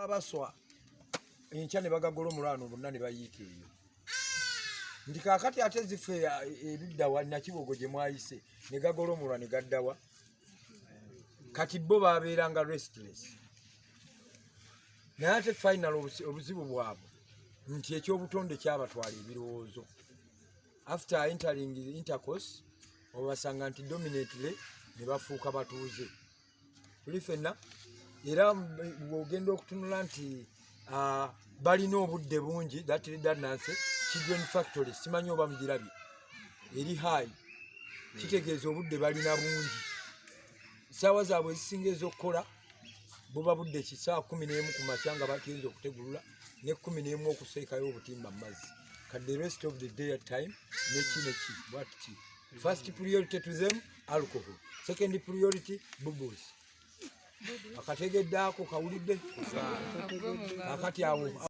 abaswa enkya ne bagagolo mulano bonna ne bayiika eyo nti kaakati ate zife ebiddawa nakibogo gye mwayise ne gagolomulwa ne gaddawa kati bo babeeranga restless naye ate final obuzibu bwabwe nti ekyobutonde kyabatwala ebirowoozo after entering the intercourse obasanga nti dominantly ne bafuuka batuuze tuli fenna era bw'ogenda okutunula nti balina obudde bungi that redundancy children factory simanyi oba mugirabye eri high kitegeeza obudde balina bungi essaawa zaabwe ezisinga ez'okukola buba budde kisaawa 11 ku makya nga bagenze okutegulula ne 11 okuseekayo obutimba mu mazzi kadde rest of the day time neki what ki first priority to them alcohol second priority bubbles akategedde ako kawulidde akati awo